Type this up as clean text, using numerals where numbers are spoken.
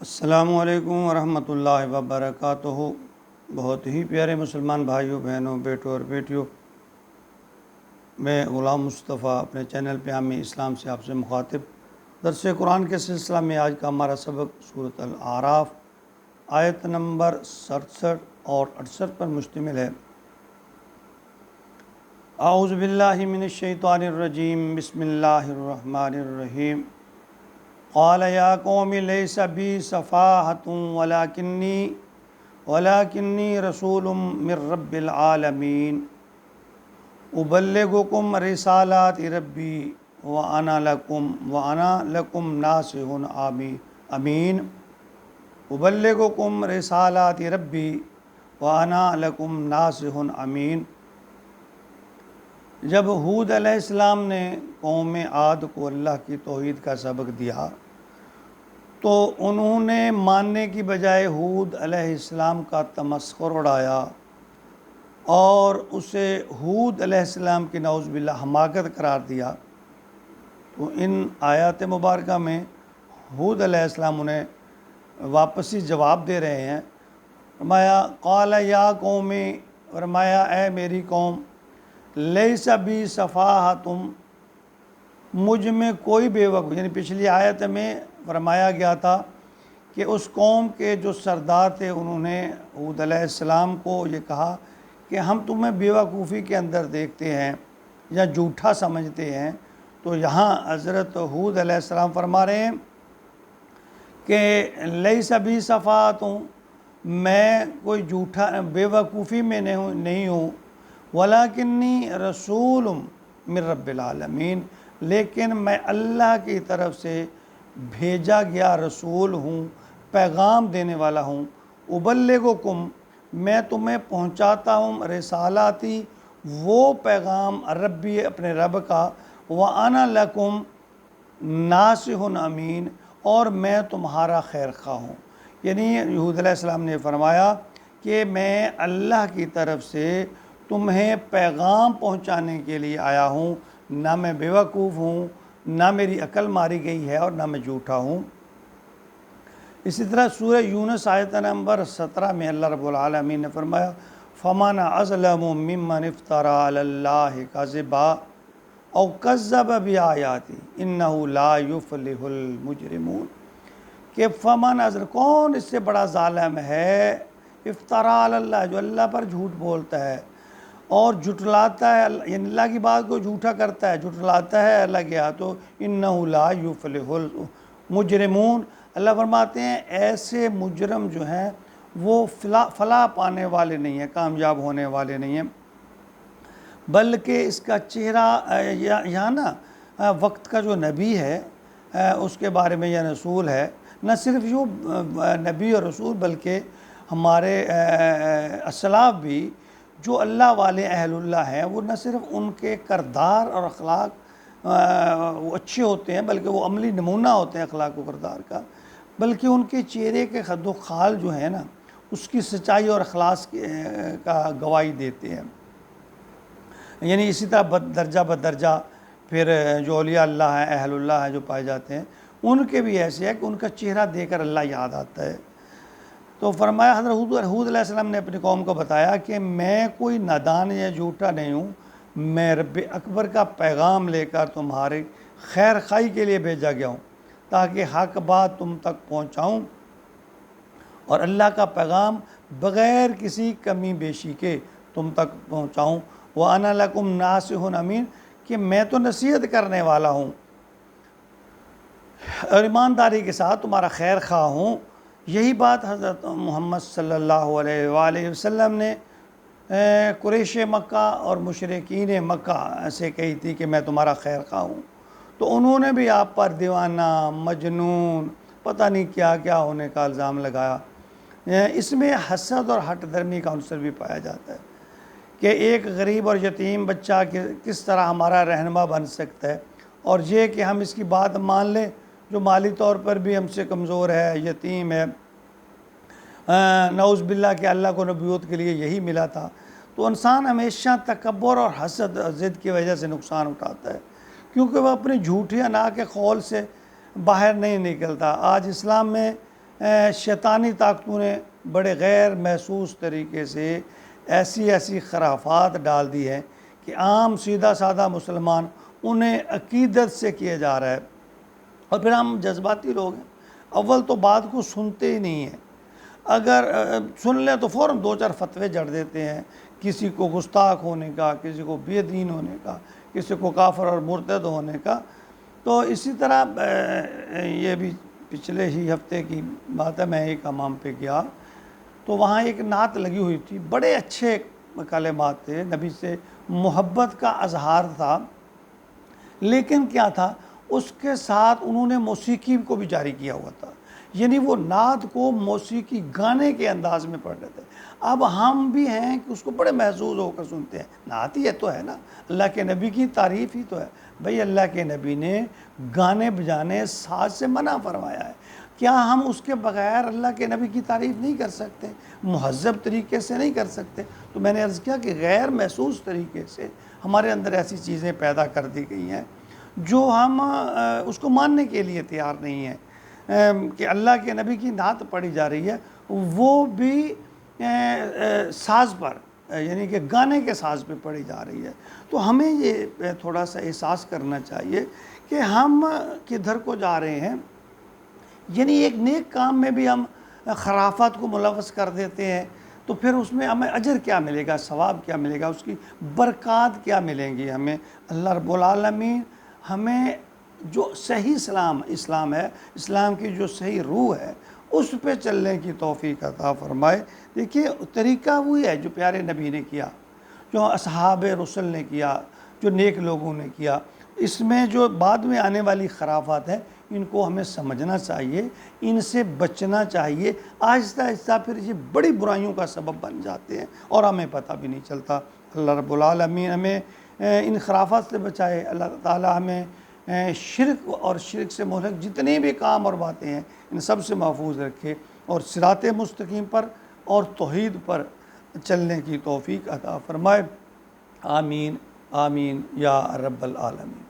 السلام علیکم ورحمۃ اللہ وبرکاتہ۔ بہت ہی پیارے مسلمان بھائیوں، بہنوں، بیٹوں اور بیٹیوں، میں غلام مصطفیٰ اپنے چینل پہ عامی اسلام سے آپ سے مخاطب۔ درس قرآن کے سلسلہ میں آج کا ہمارا سبق سورۃ الاعراف آیت نمبر 67 اور 68 پر مشتمل ہے۔ اعوذ باللہ من الشیطان الرجیم، بسم اللہ الرحمن الرحیم۔ قال یا قوم لیس بی سفاہۃ ولکنی رسول من رب العالمین ابلغکم رسالات ربی وانا لکم ناصح امین ابلغکم رسالات ربی وانا لکم ناصح امین۔ جب ہود علیہ السلام نے قوم عاد کو اللہ کی توحید کا سبق دیا تو انہوں نے ماننے کی بجائے ہود علیہ السلام کا تمسخر اڑایا اور اسے ہود علیہ السلام کی نعوذ باللہ حماقت قرار دیا۔ تو ان آیات مبارکہ میں ہود علیہ السلام انہیں واپسی جواب دے رہے ہیں۔ فرمایا قال یا قوم، فرمایا اے میری قوم، لیس بی سفاہۃ، مجھ میں کوئی بے وقوف، یعنی پچھلی آیت میں فرمایا گیا تھا کہ اس قوم کے جو سردار تھے انہوں نے ہود علیہ السلام کو یہ کہا کہ ہم تمہیں بے وقوفی کے اندر دیکھتے ہیں یا جھوٹا سمجھتے ہیں۔ تو یہاں حضرت ہود علیہ السلام فرما رہے ہیں کہ لیس بی سفاہۃ، میں کوئی جھوٹا بے وقوفی میں نہیں ہوں، ولکنی رسول من رب العالمین، لیکن میں اللہ کی طرف سے بھیجا گیا رسول ہوں، پیغام دینے والا ہوں۔ ابلغکم، میں تمہیں پہنچاتا ہوں رسالاتی، وہ پیغام ربی، اپنے رب کا، وانا لکم ناصح امین، اور میں تمہارا خیر خواہ ہوں۔ یعنی ہود علیہ السلام نے فرمایا کہ میں اللہ کی طرف سے تمہیں پیغام پہنچانے کے لیے آیا ہوں، نہ میں بے وقوف ہوں، نہ میری عقل ماری گئی ہے، اور نہ میں جھوٹا ہوں۔ اسی طرح سورہ یونس آیت نمبر 17 میں اللہ رب العالمین نے فرمایا فَمَنْ أَظْلَمُ مِمَّنِ افْتَرَىٰ عَلَى اللَّهِ كَذِبًا أَوْ كَذَّبَ بِآيَاتِهِ إِنَّهُ لَا يُفْلِحُ الْمُجْرِمُونَ، کہ فمن اظلم، کون اس سے بڑا ظالم ہے، افطرا علی اللہ، جو اللہ پر جھوٹ بولتا ہے اور جھٹلاتا ہے، یعنی اللہ کی بات کو جھوٹا کرتا ہے، جھٹلاتا ہے اللہ کے ہاتھوں، انہ لا یفلح المجرمون، اللہ فرماتے ہیں ایسے مجرم جو ہیں وہ فلاح پانے والے نہیں ہیں، کامیاب ہونے والے نہیں ہیں۔ بلکہ اس کا چہرہ یہاں نا وقت کا جو نبی ہے اس کے بارے میں، یہ رسول ہے، نہ صرف یوں نبی اور رسول بلکہ ہمارے اسلاف بھی جو اللہ والے اہل اللہ ہیں، وہ نہ صرف ان کے کردار اور اخلاق وہ اچھے ہوتے ہیں بلکہ وہ عملی نمونہ ہوتے ہیں اخلاق و کردار کا، بلکہ ان کے چہرے کے خد و خال جو ہیں نا اس کی سچائی اور اخلاص کا گواہی دیتے ہیں۔ یعنی اسی طرح درجہ بدرجہ پھر جو اولیاء اللہ ہیں، اہل اللہ ہیں جو پائے جاتے ہیں، ان کے بھی ایسے ہے کہ ان کا چہرہ دیکھ کر اللہ یاد آتا ہے۔ تو فرمایا حضرت ہود علیہ السلام نے اپنی قوم کو بتایا کہ میں کوئی نادان یا جھوٹا نہیں ہوں، میں رب اکبر کا پیغام لے کر تمہارے خیر خواہی کے لیے بھیجا گیا ہوں تاکہ حق بات تم تک پہنچاؤں، اور اللہ کا پیغام بغیر کسی کمی بیشی کے تم تک پہنچاؤں۔ وَأَنَا لَكُمْ نَاصِحٌ امین، کہ میں تو نصیحت کرنے والا ہوں اور ایمانداری کے ساتھ تمہارا خیر خواہ ہوں۔ یہی بات حضرت محمد صلی اللہ علیہ وآلہ وسلم نے قریش مکہ اور مشرکین مکہ سے کہی تھی کہ میں تمہارا خیر خواہ ہوں، تو انہوں نے بھی آپ پر دیوانہ، مجنون، پتہ نہیں کیا کیا ہونے کا الزام لگایا۔ اس میں حسد اور ہٹ درمی کا عنصر بھی پایا جاتا ہے کہ ایک غریب اور یتیم بچہ کس طرح ہمارا رہنما بن سکتا ہے، اور یہ کہ ہم اس کی بات مان لیں جو مالی طور پر بھی ہم سے کمزور ہے، یتیم ہے، نعوذ باللہ کہ اللہ کو نبوت کے لیے یہی ملا تھا۔ تو انسان ہمیشہ تکبر اور حسد ضد کی وجہ سے نقصان اٹھاتا ہے، کیونکہ وہ اپنی جھوٹی انا کے قول سے باہر نہیں نکلتا۔ آج اسلام میں شیطانی طاقتوں نے بڑے غیر محسوس طریقے سے ایسی خرافات ڈال دی ہیں کہ عام سیدھا سادہ مسلمان انہیں عقیدت سے کیا جا رہا ہے، اور پھر ہم جذباتی لوگ ہیں، اول تو بات کو سنتے ہی نہیں ہیں، اگر سن لیں تو فوراً دو چار فتوے جڑ دیتے ہیں، کسی کو گستاخ ہونے کا، کسی کو بے دین ہونے کا، کسی کو کافر اور مرتد ہونے کا۔ تو اسی طرح یہ بھی پچھلے ہی ہفتے کی بات ہے، میں ایک حمام پہ گیا تو وہاں ایک نعت لگی ہوئی تھی، بڑے اچھے کلمات تھے، نبی سے محبت کا اظہار تھا، لیکن کیا تھا اس کے ساتھ انہوں نے موسیقی کو بھی جاری کیا ہوا تھا، یعنی وہ نعت کو موسیقی گانے کے انداز میں پڑھ رہے تھے۔ اب ہم بھی ہیں کہ اس کو بڑے محظوظ ہو کر سنتے ہیں، نعت ہی تو ہے نا، اللہ کے نبی کی تعریف ہی تو ہے۔ بھئی اللہ کے نبی نے گانے بجانے ساز سے منع فرمایا ہے، کیا ہم اس کے بغیر اللہ کے نبی کی تعریف نہیں کر سکتے، مہذب طریقے سے نہیں کر سکتے؟ تو میں نے عرض کیا کہ غیر محسوس طریقے سے ہمارے اندر ایسی چیزیں پیدا کر دی گئی ہیں جو ہم اس کو ماننے کے لیے تیار نہیں ہیں، کہ اللہ کے نبی کی نعت پڑھی جا رہی ہے، وہ بھی ساز پر، یعنی کہ گانے کے ساز پہ پڑھی جا رہی ہے۔ تو ہمیں یہ تھوڑا سا احساس کرنا چاہیے کہ ہم کدھر کو جا رہے ہیں، یعنی ایک نیک کام میں بھی ہم خرافات کو ملوث کر دیتے ہیں، تو پھر اس میں ہمیں اجر کیا ملے گا، ثواب کیا ملے گا، اس کی برکات کیا ملیں گی ہمیں؟ اللہ رب العالمین ہمیں جو صحیح اسلام ہے، اسلام کی جو صحیح روح ہے، اس پہ چلنے کی توفیق عطا فرمائے۔ دیکھیے طریقہ وہی ہے جو پیارے نبی نے کیا، جو اصحاب رسول نے کیا، جو نیک لوگوں نے کیا۔ اس میں جو بعد میں آنے والی خرافات ہیں، ان کو ہمیں سمجھنا چاہیے، ان سے بچنا چاہیے۔ آہستہ آہستہ پھر یہ بڑی برائیوں کا سبب بن جاتے ہیں اور ہمیں پتہ بھی نہیں چلتا۔ اللہ رب العالمین ہمیں ان خرافات سے بچائے، اللہ تعالی ہمیں شرک اور شرک سے مہلک جتنے بھی کام اور باتیں ہیں ان سب سے محفوظ رکھے، اور صراط مستقیم پر اور توحید پر چلنے کی توفیق عطا فرمائے۔ آمین آمین یا رب العالمین۔